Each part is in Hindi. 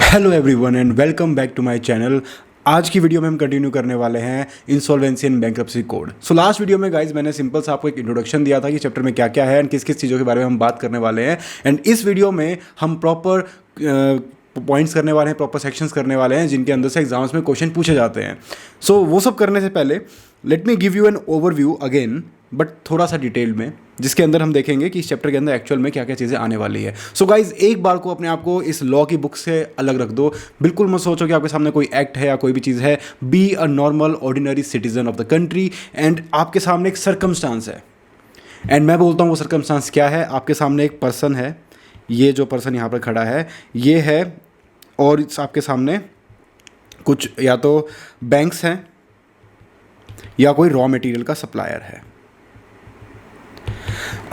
Hello everyone and welcome back to my channel. आज की वीडियो में हम कंटिन्यू करने वाले हैं insolvency and bankruptcy code. So last video में गाइज मैंने सिंपल सा आपको एक इंट्रोडक्शन दिया था कि चैप्टर में क्या क्या है एंड किस किस चीज़ों के बारे में हम बात करने वाले हैं। एंड इस वीडियो में हम प्रॉपर पॉइंट्स करने वाले हैं, प्रॉपर सेक्शंस करने वाले हैं जिनके अंदर से एग्जाम्स में क्वेश्चन पूछे जाते हैं। सो वो सब करने से पहले let me give you an overview again, but थोड़ा सा डिटेल में, जिसके अंदर हम देखेंगे कि इस चैप्टर के अंदर एक्चुअल में क्या क्या चीज़ें आने वाली है। सो गाइज एक बार को अपने आप को इस लॉ की बुक से अलग रख दो। बिल्कुल मत सोचो कि आपके सामने कोई एक्ट है या कोई भी चीज़ है। Be a normal ordinary citizen of the country and आपके सामने एक सर्कमस्टांस है एंड मैं बोलता हूँ वो सर्कमस्टांस क्या है। आपके सामने एक पर्सन है, ये जो पर्सन यहाँ पर खड़ा है ये है, और आपके सामने कुछ या तो बैंक्स हैं या कोई रॉ मटेरियल का सप्लायर है।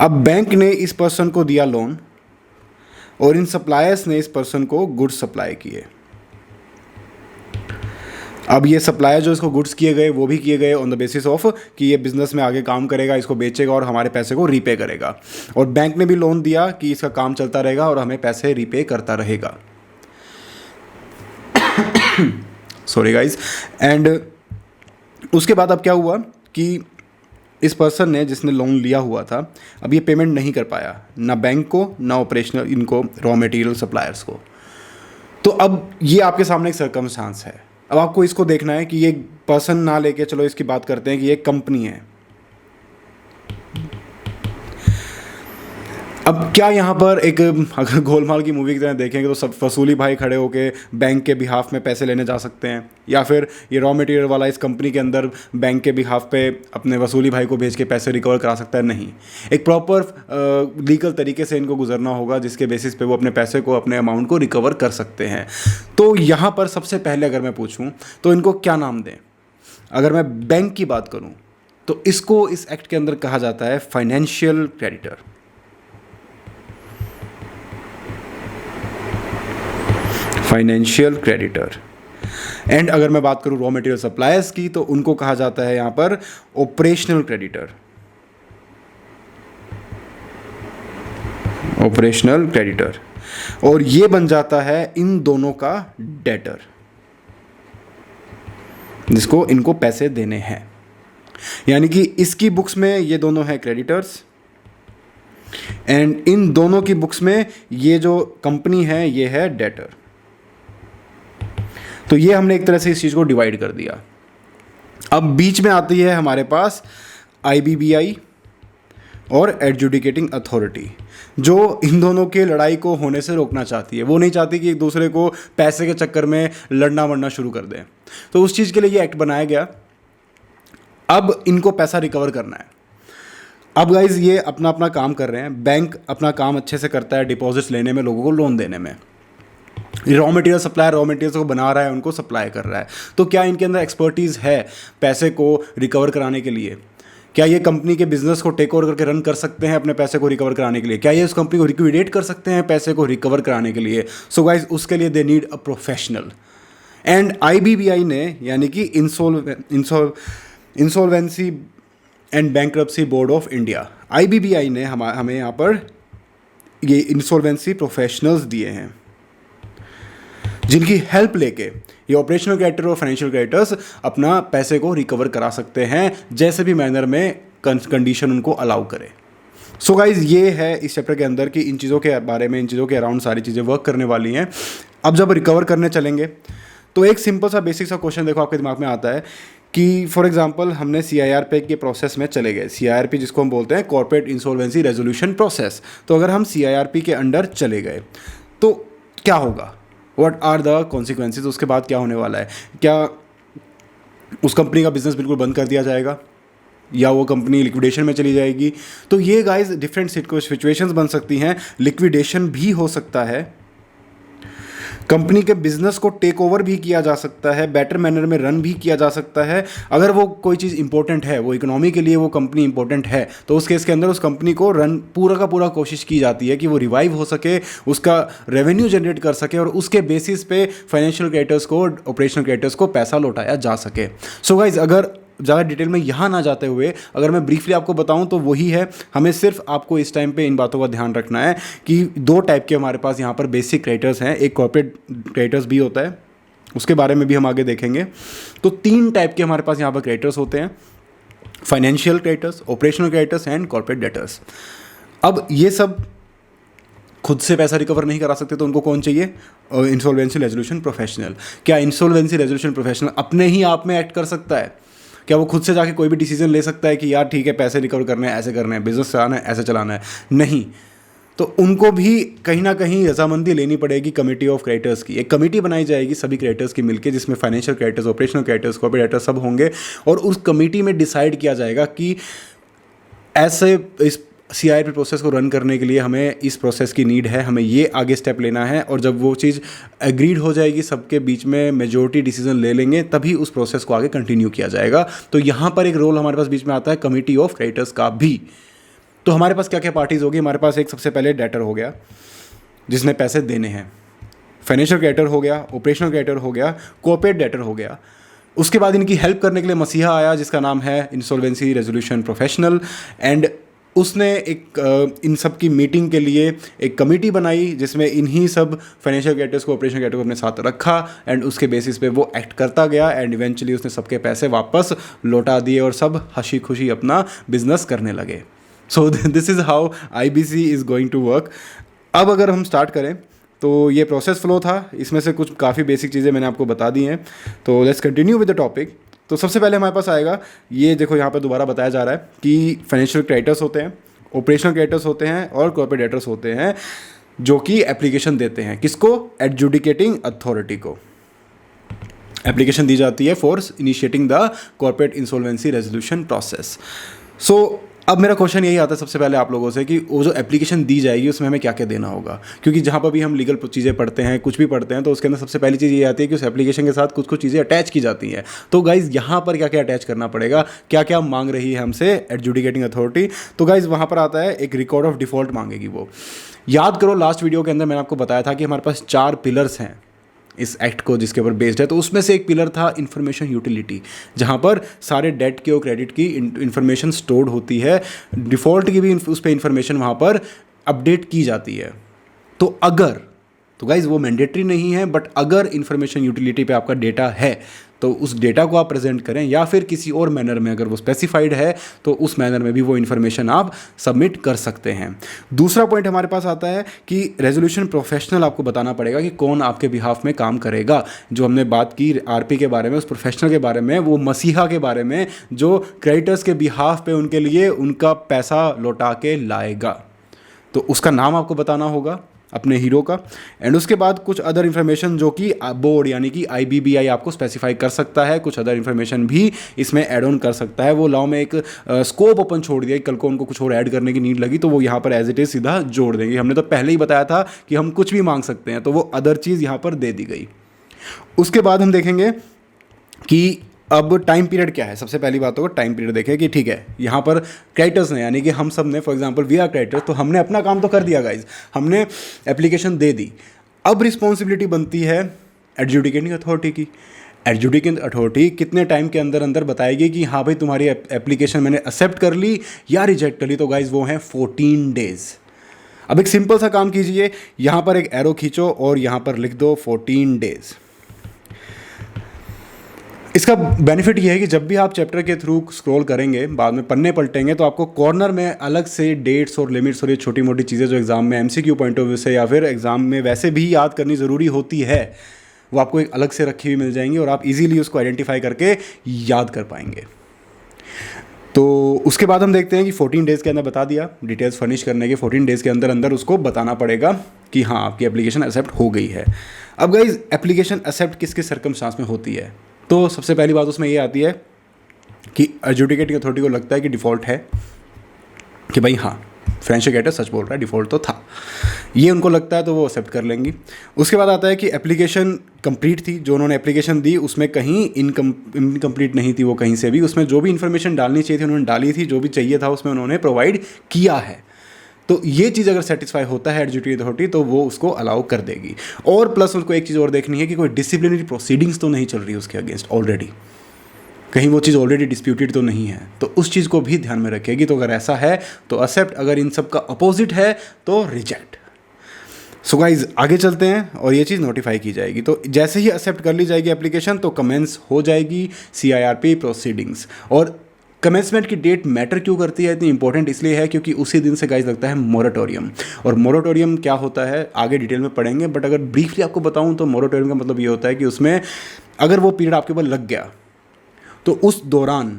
अब बैंक ने इस पर्सन को दिया लोन और इन सप्लायर्स ने इस पर्सन को गुड्स सप्लाई किए। अब ये सप्लायर जो इसको गुड्स किए गए वो भी किए गए ऑन द बेसिस ऑफ कि ये बिजनेस में आगे काम करेगा, इसको बेचेगा और हमारे पैसे को रीपे करेगा। और बैंक ने भी लोन दिया कि इसका काम चलता रहेगा और हमें पैसे रीपे करता रहेगा। Sorry guys. एंड उसके बाद अब क्या हुआ कि इस पर्सन ने जिसने लोन लिया हुआ था अब ये पेमेंट नहीं कर पाया, ना बैंक को ना ऑपरेशनल इनको रॉ मटेरियल सप्लायर्स को। तो अब ये आपके सामने एक सर्कमस्टांस है। अब आपको इसको देखना है कि ये पर्सन ना लेके चलो इसकी बात करते हैं कि ये कंपनी है। अब क्या यहाँ पर एक अगर गोलमाल की मूवी की तरह देखेंगे तो सब वसूली भाई खड़े होके बैंक के बिहाफ में पैसे लेने जा सकते हैं, या फिर ये रॉ मटेरियल वाला इस कंपनी के अंदर बैंक के बिहाफ पे अपने वसूली भाई को भेज के पैसे रिकवर करा सकता है। नहीं, एक प्रॉपर लीगल तरीके से इनको गुजरना होगा जिसके बेसिस पे वो अपने पैसे को, अपने अमाउंट को रिकवर कर सकते हैं। तो यहाँ पर सबसे पहले अगर मैं पूछूँ तो इनको क्या नाम दें। अगर मैं बैंक की बात करूँ तो इसको इस एक्ट के अंदर कहा जाता है financial creditor. Financial creditor. And अगर मैं बात करूं रॉ मटेरियल सप्लायर्स की तो उनको कहा जाता है यहां पर ऑपरेशनल क्रेडिटर। Operational creditor. और ये बन जाता है इन दोनों का डेटर, जिसको इनको पैसे देने हैं। यानी कि इसकी बुक्स में ये दोनों हैं क्रेडिटर्स एंड इन दोनों की बुक्स में ये जो कंपनी है ये है डेटर। तो ये हमने एक तरह से इस चीज़ को डिवाइड कर दिया। अब बीच में आती है हमारे पास आईबीबीआई और एडजुडिकेटिंग अथॉरिटी, जो इन दोनों के लड़ाई को होने से रोकना चाहती है। वो नहीं चाहती कि एक दूसरे को पैसे के चक्कर में लड़ना मरना शुरू कर दें। तो उस चीज़ के लिए ये एक्ट बनाया गया। अब इनको पैसा रिकवर करना है। अब गाइज ये अपना अपना काम कर रहे हैं। बैंक अपना काम अच्छे से करता है डिपॉजिट्स लेने में, लोगों को लोन देने में। Raw material supplier raw materials को बना रहा है, उनको सप्लाई कर रहा है। तो क्या इनके अंदर एक्सपर्टीज़ है पैसे को रिकवर कराने के लिए? क्या ये कंपनी के बिजनेस को टेक ओवर करके रन कर सकते हैं अपने पैसे को रिकवर कराने के लिए? क्या ये उस कंपनी को लिक्विडेट कर सकते हैं पैसे को रिकवर कराने के लिए? सो गाइज उसके लिए they need a professional. And IBBI ने यानी कि insolvency and bankruptcy board of India, IBBI ने हमें यहाँ पर ये इंसॉल्वेंसी प्रोफेशनल्स दिए हैं जिनकी हेल्प लेके ये ऑपरेशनल क्रेडिटर और फाइनेंशियल क्रेडिटर्स अपना पैसे को रिकवर करा सकते हैं जैसे भी मैनर में कंडीशन उनको अलाउ करे। सो गाइज ये है इस चैप्टर के अंदर कि इन चीज़ों के बारे में, इन चीज़ों के अराउंड सारी चीज़ें वर्क करने वाली हैं। अब जब रिकवर करने चलेंगे तो एक सिंपल सा बेसिक सा क्वेश्चन देखो आपके दिमाग में आता है कि फॉर एग्जांपल हमने CIRP के प्रोसेस में चले गए। CIRP जिसको हम बोलते हैं कॉर्पोरेट इंसॉल्वेंसी रेजोल्यूशन प्रोसेस। तो अगर हम CIRP के अंडर चले गए तो क्या होगा? What are the consequences? उसके बाद क्या होने वाला है? क्या उस कंपनी का बिजनेस बिल्कुल बंद कर दिया जाएगा या वो कंपनी लिक्विडेशन में चली जाएगी? तो ये गाइस डिफरेंट सिचुएशंस बन सकती हैं। लिक्विडेशन भी हो सकता है, कंपनी के बिजनेस को टेक ओवर भी किया जा सकता है, बेटर मैनर में रन भी किया जा सकता है। अगर वो कोई चीज़ इंपॉर्टेंट है, वो इकोनॉमी के लिए वो कंपनी इंपॉर्टेंट है, तो उस केस के अंदर उस कंपनी को रन पूरा का पूरा कोशिश की जाती है कि वो रिवाइव हो सके, उसका रेवेन्यू जनरेट कर सके और उसके बेसिस पे फाइनेंशियल क्रेडिटर्स को, ऑपरेशनल क्रेडिटर्स को पैसा लौटाया जा सके। सो गाइज अगर ज़्यादा डिटेल में यहाँ ना जाते हुए अगर मैं ब्रीफली आपको बताऊँ तो वही है, हमें सिर्फ आपको इस टाइम पे इन बातों का ध्यान रखना है कि 2 टाइप के हमारे पास यहाँ पर बेसिक क्रेडिटर्स हैं। एक कॉर्पोरेट क्रेडिटर्स भी होता है, उसके बारे में भी हम आगे देखेंगे। तो 3 टाइप के हमारे पास यहाँ पर क्रेडिटर्स होते हैं, financial creditors, operational creditors and corporate debtors. अब ये सब खुद से पैसा रिकवर नहीं करा सकते तो उनको कौन चाहिए? Insolvency resolution professional. क्या इंसॉल्वेंसी रेजोल्यूशन प्रोफेशनल अपने ही आप में एक्ट कर सकता है? क्या वो खुद से जाके कोई भी डिसीजन ले सकता है कि यार ठीक है पैसे रिकवर करने हैं, ऐसे करने हैं, बिजनेस चलाना है, ऐसे चलाना है? नहीं। तो उनको भी कहीं ना कहीं रजामंदी लेनी पड़ेगी कमेटी ऑफ क्रेडिटर्स की। एक कमेटी बनाई जाएगी सभी क्रेडिटर्स की मिलकर, जिसमें financial creditors, operational creditors, corporate creditors सब होंगे, और उस कमेटी में डिसाइड किया जाएगा कि ऐसे इस CIRP प्रोसेस को रन करने के लिए हमें इस प्रोसेस की नीड है, हमें ये आगे स्टेप लेना है। और जब वो चीज़ एग्रीड हो जाएगी, सबके बीच में मेजोरिटी डिसीजन ले लेंगे, तभी उस प्रोसेस को आगे कंटिन्यू किया जाएगा। तो यहाँ पर एक रोल हमारे पास बीच में आता है कमेटी ऑफ क्रेडिटर्स का भी। तो हमारे पास क्या क्या पार्टीज होगी? हमारे पास एक सबसे पहले डेटर हो गया जिसने पैसे देने हैं, फाइनेंशियल क्रेडिटर हो गया, ऑपरेशनल क्रेडिटर हो गया, कॉर्पोरेट डेटर हो गया। उसके बाद इनकी हेल्प करने के लिए मसीहा आया जिसका नाम है इंसॉल्वेंसी रेजोल्यूशन प्रोफेशनल, एंड उसने एक इन सब की मीटिंग के लिए एक कमेटी बनाई जिसमें इन्हीं सब फाइनेंशियल क्रेडिटर्स को, ऑपरेशनल क्रेडिटर को अपने साथ रखा, एंड उसके बेसिस पे वो एक्ट करता गया, एंड इवेंचुअली उसने सबके पैसे वापस लौटा दिए और सब हंसी खुशी अपना बिजनेस करने लगे। So this is how IBC is going to work. अब अगर हम स्टार्ट करें तो ये प्रोसेस फ्लो था, इसमें से कुछ काफ़ी बेसिक चीज़ें मैंने आपको बता दी हैं। तो let's continue with the topic. तो सबसे पहले हमारे पास आएगा, ये देखो यहाँ पर दोबारा बताया जा रहा है कि फाइनेंशियल क्रेडिटर्स होते हैं, ऑपरेशनल क्रेडिटर्स होते हैं और कॉर्पोरेट डेटर्स होते हैं, जो कि एप्लीकेशन देते हैं। किसको? एडजुडिकेटिंग अथॉरिटी को एप्लीकेशन दी जाती है for initiating the corporate insolvency resolution process. So अब मेरा क्वेश्चन यही आता है सबसे पहले आप लोगों से कि वो जो एप्लीकेशन दी जाएगी उसमें हमें क्या क्या देना होगा, क्योंकि जहाँ पर भी हम लीगल चीज़ें पढ़ते हैं, कुछ भी पढ़ते हैं, तो उसके अंदर सबसे पहली चीज़ ये आती है कि उस एप्लीकेशन के साथ कुछ कुछ चीज़ें अटैच की जाती हैं। तो गाइज़ यहाँ पर क्या क्या अटैच करना पड़ेगा, क्या क्या मांग रही है हमसे एडजुडिकेटिंग अथॉरिटी? तो गाइज़ वहाँ पर आता है एक रिकॉर्ड ऑफ डिफ़ॉल्ट मांगेगी वो। याद करो लास्ट वीडियो के अंदर मैंने आपको बताया था कि हमारे पास 4 पिलर्स हैं इस एक्ट को जिसके ऊपर बेस्ड है। तो उसमें से एक पिलर था इन्फॉर्मेशन यूटिलिटी, जहाँ पर सारे डेट की और क्रेडिट की इन्फॉर्मेशन स्टोर्ड होती है, डिफ़ॉल्ट की भी उस पर इन्फॉर्मेशन वहाँ पर अपडेट की जाती है। तो अगर, तो गाइज़ वो मैंडेटरी नहीं है, बट अगर इन्फॉर्मेशन यूटिलिटी पे आपका डेटा है तो उस डेटा को आप प्रेजेंट करें, या फिर किसी और मैनर में अगर वो स्पेसिफाइड है तो उस मैनर में भी वो इन्फॉर्मेशन आप सबमिट कर सकते हैं। दूसरा पॉइंट हमारे पास आता है कि रेजोल्यूशन प्रोफेशनल आपको बताना पड़ेगा कि कौन आपके बिहाफ में काम करेगा। जो हमने बात की RP के बारे में, उस प्रोफेशनल के बारे में, वो मसीहा के बारे में जो क्रेडिटर्स के बिहाफ पे उनके लिए उनका पैसा लौटा के लाएगा, तो उसका नाम आपको बताना होगा अपने हीरो का। एंड उसके बाद कुछ अदर इन्फॉर्मेशन जो कि बोर्ड यानी कि IBBI आपको स्पेसिफाई कर सकता है, कुछ अदर इन्फॉर्मेशन भी इसमें ऐड ऑन कर सकता है। वो लॉ में एक स्कोप ओपन छोड़ दिया, कल को उनको कुछ और ऐड करने की नीड लगी तो वो यहाँ पर एज इट इज़ सीधा जोड़ देंगे। हमने तो पहले ही बताया था कि हम कुछ भी मांग सकते हैं, तो वो अदर चीज़ यहाँ पर दे दी गई। उसके बाद हम देखेंगे कि अब टाइम पीरियड क्या है। सबसे पहली बात होगा टाइम पीरियड देखें कि ठीक है यहाँ पर क्रेडिटर्स ने, यानी कि हम सब ने, for example we are creditors, तो हमने अपना काम तो कर दिया गाइज, हमने एप्लीकेशन दे दी। अब रिस्पॉन्सिबिलिटी बनती है एडजुडिकेटिंग अथॉरिटी की। एडजुडिकेटिंग अथॉरिटी कितने टाइम के अंदर अंदर बताएगी कि हाँ भाई तुम्हारी एप्लीकेशन मैंने एक्सेप्ट कर ली या रिजेक्ट कर ली। तो गाइज वो हैं 14 डेज। अब एक सिंपल सा काम कीजिए, यहाँ पर एक एरो खींचो और यहाँ पर लिख दो 14 डेज। इसका बेनिफिट ये है कि जब भी आप चैप्टर के थ्रू स्क्रॉल करेंगे, बाद में पन्ने पलटेंगे, तो आपको कॉर्नर में अलग से डेट्स और लिमिट्स और ये छोटी मोटी चीज़ें जो एग्जाम में MCQ पॉइंट ऑफ व्यू से या फिर एग्जाम में वैसे भी याद करनी ज़रूरी होती है, वो आपको एक अलग से रखी हुई मिल जाएंगी और आप इजीली उसको आइडेंटिफाई करके याद कर पाएंगे। तो उसके बाद हम देखते हैं कि 14 डेज़ के अंदर बता दिया, डिटेल्स फर्निश करने के 14 डेज़ के अंदर अंदर उसको बताना पड़ेगा कि हाँ आपकी एप्लीकेशन एक्सेप्ट हो गई है। अब गाइज एप्लीकेशन एक्सेप्ट किस किस सर्कमस्टांस में होती है? तो सबसे पहली बात उसमें ये आती है कि एडजुडिकेटिंग अथॉरिटी को लगता है कि डिफ़ॉल्ट है, कि भाई हाँ फाइनेंशियल क्रेडिटर सच बोल रहा है, डिफ़ॉल्ट तो था, ये उनको लगता है तो वो एक्सेप्ट कर लेंगी। उसके बाद आता है कि एप्लीकेशन कंप्लीट थी, जो उन्होंने एप्लीकेशन दी उसमें कहीं इनकम्प्लीट नहीं थी वो कहीं से भी, उसमें जो भी इन्फॉर्मेशन डालनी चाहिए थी उन्होंने डाली थी, जो भी चाहिए था उसमें उन्होंने प्रोवाइड किया है। तो ये चीज़ अगर सेटिस्फाई होता है एडजुडिकेटिंग अथॉरिटी तो वो उसको अलाउ कर देगी। और प्लस उसको एक चीज़ और देखनी है कि कोई डिसिप्लिनरी प्रोसीडिंग्स तो नहीं चल रही उसके अगेंस्ट ऑलरेडी। कहीं वो चीज़ ऑलरेडी डिस्प्यूटेड तो नहीं है, तो उस चीज़ को भी ध्यान में रखेगी। तो अगर ऐसा है तो एक्सेप्ट, अगर इन सब का अपोजिट है तो रिजेक्ट। सो गाइज आगे चलते हैं और ये चीज़ नोटिफाई की जाएगी। तो जैसे ही एक्सेप्ट कर ली जाएगी एप्लीकेशन तो कमेंस हो जाएगी CIRP प्रोसीडिंग्स। और कमेंसमेंट की डेट मैटर क्यों करती है, इतनी इंपॉर्टेंट इसलिए है क्योंकि उसी दिन से गाइज लगता है मोरेटोरियम। और मोरेटोरियम क्या होता है आगे डिटेल में पढ़ेंगे, बट अगर ब्रीफली आपको बताऊं तो मोरेटोरियम का मतलब ये होता है कि उसमें अगर वो पीरियड आपके ऊपर लग गया तो उस दौरान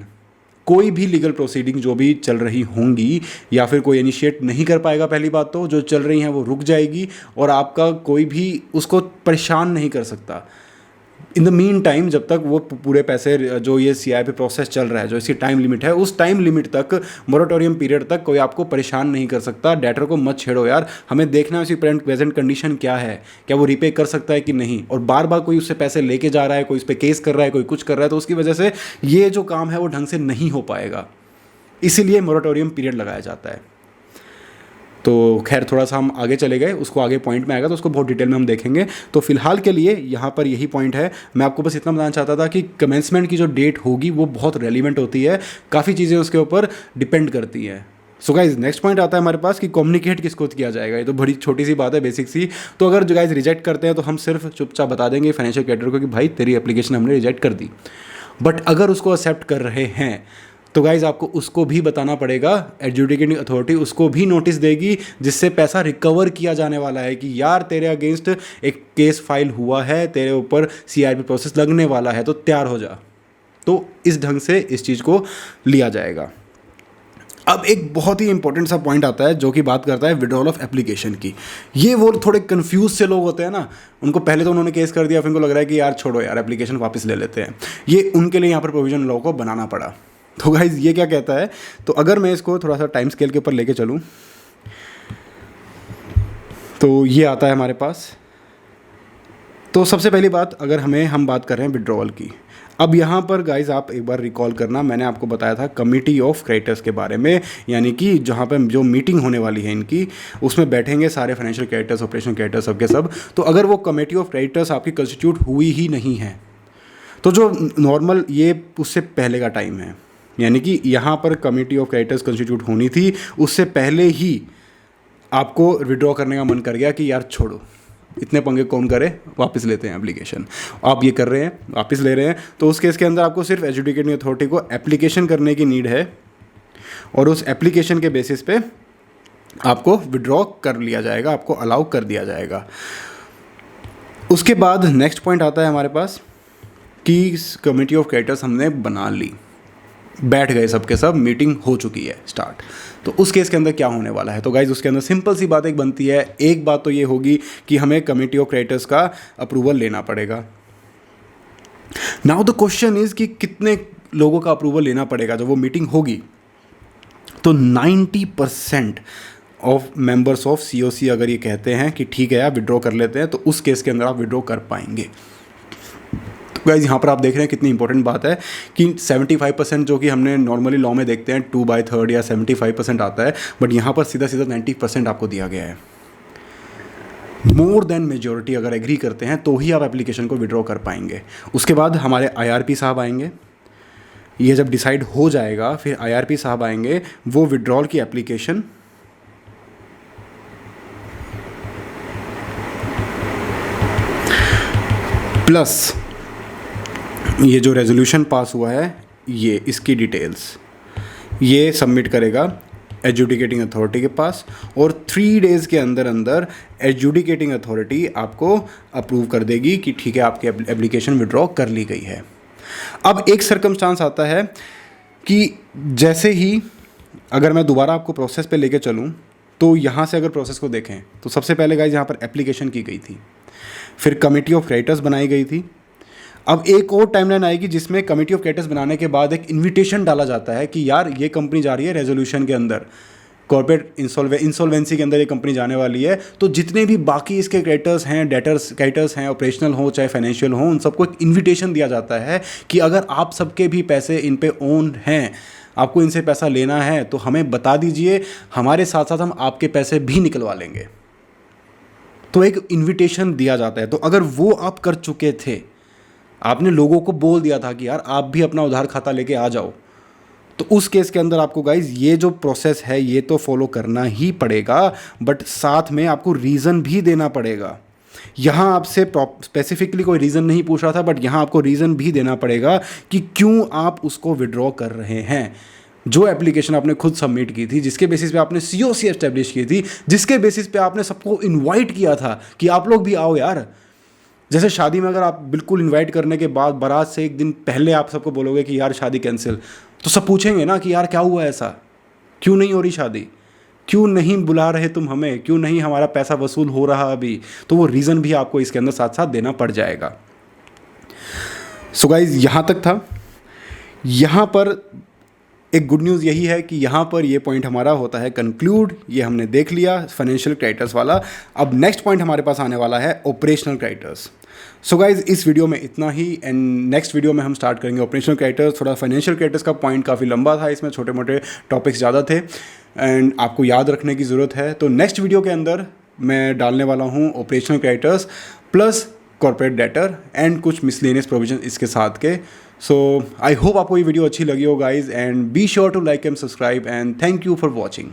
कोई भी लीगल प्रोसीडिंग जो भी चल रही होंगी या फिर कोई इनिशिएट नहीं कर पाएगा। पहली बात तो जो चल रही हैं वो रुक जाएगी और आपका कोई भी उसको परेशान नहीं कर सकता। इन द मीन टाइम जब तक वो पूरे पैसे जो ये CIRP प्रोसेस चल रहा है, जो इसकी टाइम लिमिट है, उस टाइम लिमिट तक, मोरेटोरियम पीरियड तक कोई आपको परेशान नहीं कर सकता। डेटर को मत छेड़ो यार, हमें देखना है उसकी प्रेजेंट कंडीशन क्या है, क्या वो रीपे कर सकता है कि नहीं। और बार बार कोई उससे पैसे लेके जा रहा है, कोई उस पर केस कर रहा है, कोई कुछ कर रहा है, तो उसकी वजह से ये जो काम है वो ढंग से नहीं हो पाएगा। इसीलिए मोरेटोरियम पीरियड लगाया जाता है। तो खैर थोड़ा सा हम आगे चले गए, उसको आगे पॉइंट में आएगा तो उसको बहुत डिटेल में हम देखेंगे। तो फिलहाल के लिए यहाँ पर यही पॉइंट है। मैं आपको बस इतना बताना चाहता था कि कमेंसमेंट की जो डेट होगी वो बहुत रेलिवेंट होती है, काफ़ी चीज़ें उसके ऊपर डिपेंड करती हैं। सो गाइज नेक्स्ट पॉइंट आता है हमारे पास कि कम्युनिकेट किसको किया जाएगा। ये तो बड़ी छोटी सी बात है, बेसिक सी। तो अगर जो गाइज रिजेक्ट करते हैं तो हम सिर्फ चुपचाप बता देंगे फाइनेंशियल क्रेडिटर को कि भाई तेरी एप्लीकेशन हमने रिजेक्ट कर दी। बट अगर उसको एक्सेप्ट कर रहे हैं तो गाइज आपको उसको भी बताना पड़ेगा, एडजुडिकेटिंग अथॉरिटी उसको भी नोटिस देगी जिससे पैसा रिकवर किया जाने वाला है कि यार तेरे अगेंस्ट एक केस फाइल हुआ है, तेरे ऊपर CIRP प्रोसेस लगने वाला है, तो तैयार हो जा। तो इस ढंग से इस चीज़ को लिया जाएगा। अब एक बहुत ही इंपॉर्टेंट सा पॉइंट आता है जो कि बात करता है विड्रॉल ऑफ एप्लीकेशन की। ये वो थोड़े कंफ्यूज से लोग होते हैं ना, उनको पहले तो उन्होंने केस कर दिया, फिर उनको लग रहा है कि यार छोड़ो यार एप्लीकेशन वापस ले लेते हैं। ये उनके लिए यहाँ पर प्रोविजन लॉ को बनाना पड़ा। तो गाइज ये क्या कहता है, तो अगर मैं इसको थोड़ा सा टाइम स्केल के ऊपर लेके चलूँ तो ये आता है हमारे पास। तो सबसे पहली बात अगर हम बात कर रहे हैं विड्रॉवल की। अब यहाँ पर गाइज आप एक बार रिकॉल करना, मैंने आपको बताया था कमिटी ऑफ क्रेडिटर्स के बारे में, यानी कि जहाँ पे जो मीटिंग होने वाली है इनकी, उसमें बैठेंगे सारे फाइनेंशियल क्रेडिटर्स, ऑपरेशनल क्रेडिटर्स, सबके सब। तो अगर वो कमेटी ऑफ क्रेडिटर्स आपकी कंस्टिट्यूट हुई ही नहीं है तो जो नॉर्मल ये उससे पहले का टाइम है, यानी कि यहाँ पर कमेटी ऑफ क्रेडिटर्स कंस्टिट्यूट होनी थी, उससे पहले ही आपको विड्रॉ करने का मन कर गया कि यार छोड़ो इतने पंगे कौन करे, वापस लेते हैं एप्लीकेशन। आप ये कर रहे हैं, वापस ले रहे हैं, तो उस केस के अंदर आपको सिर्फ एडजुडिकेटिंग अथॉरिटी को एप्लीकेशन करने की नीड है और उस एप्लीकेशन के बेसिस पे आपको विड्रॉ कर लिया जाएगा, आपको अलाउ कर दिया जाएगा। उसके बाद नेक्स्ट पॉइंट आता है हमारे पास कि कमेटी ऑफ क्रेडिटर्स हमने बना ली, बैठ गए सबके सब, मीटिंग हो चुकी है स्टार्ट। तो उस केस के अंदर क्या होने वाला है, तो गाइज उसके अंदर सिंपल सी बात एक बनती है। एक बात तो ये होगी कि हमें कमेटी ऑफ क्रेडिटर्स का अप्रूवल लेना पड़ेगा। नाउ द क्वेश्चन इज कि कितने लोगों का अप्रूवल लेना पड़ेगा जब वो मीटिंग होगी। तो 90% ऑफ मेंबर्स ऑफ COC अगर ये कहते हैं कि ठीक है आप विड्रॉ कर लेते हैं, तो उस केस के अंदर आप विड्रॉ कर पाएंगे। गाइज यहाँ पर आप देख रहे हैं कितनी इंपॉर्टेंट बात है कि 75% जो कि हमने नॉर्मली लॉ में देखते हैं 2/3 या 75% आता है, बट यहाँ पर सीधा सीधा 90% आपको दिया गया है। मोर देन मेजॉरिटी अगर एग्री करते हैं तो ही आप एप्लीकेशन को विड्रॉ कर पाएंगे। उसके बाद हमारे IRP साहब आएंगे, ये जब डिसाइड हो जाएगा फिर IRP साहब आएंगे, वो विड्रॉल की एप्लीकेशन प्लस ये जो रेजोल्यूशन पास हुआ है ये इसकी डिटेल्स ये सबमिट करेगा एडजुडिकेटिंग अथॉरिटी के पास, और 3 डेज़ के अंदर अंदर एडजुडिकेटिंग अथॉरिटी आपको अप्रूव कर देगी कि ठीक है आपकी एप्लीकेशन विड्रॉ कर ली गई है। अब एक सर्कमस्टांस आता है कि जैसे ही अगर मैं दोबारा आपको प्रोसेस पे लेके चलूँ तो यहाँ से अगर प्रोसेस को देखें तो सबसे पहले गाइस यहाँ पर एप्लीकेशन की गई थी, फिर कमेटी ऑफ क्रेडिटर्स बनाई गई थी। अब एक और टाइमलाइन आएगी जिसमें कमेटी ऑफ क्रेडिटर्स बनाने के बाद एक इन्विटेशन डाला जाता है कि यार ये कंपनी जा रही है रेजोल्यूशन के अंदर, कॉर्पोरेट इंसॉल्वेंसी के अंदर ये कंपनी जाने वाली है। तो जितने भी बाकी इसके क्रेडिटर्स हैं, डेटर्स क्रेडिटर्स हैं, ऑपरेशनल हो चाहे फाइनेंशियल हो, उन सबको एक इन्विटेशन दिया जाता है कि अगर आप सबके भी पैसे इन पे ओन हैं, आपको इनसे पैसा लेना है तो हमें बता दीजिए, हमारे साथ साथ हम आपके पैसे भी निकलवा लेंगे। तो एक इन्विटेशन दिया जाता है। तो अगर वो आप कर चुके थे आपने लोगों को बोल दिया था कि यार आप भी अपना उधार खाता लेके आ जाओ, तो उस केस के अंदर आपको गाइज ये जो प्रोसेस है ये तो फॉलो करना ही पड़ेगा, बट साथ में आपको रीज़न भी देना पड़ेगा। यहाँ आपसे स्पेसिफिकली कोई रीज़न नहीं पूछ रहा था, बट यहाँ आपको रीज़न भी देना पड़ेगा कि क्यों आप उसको विड्रॉ कर रहे हैं। जो एप्लीकेशन आपने खुद सबमिट की थी, जिसके बेसिस पे आपने COC एस्टेब्लिश की थी, जिसके बेसिस पे आपने सबको इनवाइट किया था कि आप लोग भी आओ यार। जैसे शादी में अगर आप बिल्कुल इनवाइट करने के बाद बारात से एक दिन पहले आप सबको बोलोगे कि यार शादी कैंसिल, तो सब पूछेंगे ना कि यार क्या हुआ, ऐसा क्यों नहीं हो रही शादी, क्यों नहीं बुला रहे तुम हमें, क्यों नहीं हमारा पैसा वसूल हो रहा अभी। तो वो रीज़न भी आपको इसके अंदर साथ साथ देना पड़ जाएगा। सो गाइज यहाँ तक था। यहाँ पर एक गुड न्यूज़ यही है कि यहाँ पर ये पॉइंट हमारा होता है कंक्लूड। ये हमने देख लिया फाइनेंशियल क्राइटर्स वाला। अब नेक्स्ट पॉइंट हमारे पास आने वाला है ऑपरेशनल क्राइटर्स। सो गाइज इस वीडियो में इतना ही, एंड नेक्स्ट वीडियो में हम स्टार्ट करेंगे ऑपरेशनल क्राइटर्स। थोड़ा फाइनेंशियल क्राइटर्स का पॉइंट काफ़ी लंबा था, इसमें छोटे मोटे टॉपिक्स ज़्यादा थे एंड आपको याद रखने की ज़रूरत है। तो नेक्स्ट वीडियो के अंदर मैं डालने वाला हूँ operational क्राइटर्स plus corporate debtor and कुछ मिसलेनियस प्रोविजन इसके साथ के। सो आई होप आपको ये वीडियो अच्छी लगी हो guys, and be sure to like and subscribe, and thank you for watching.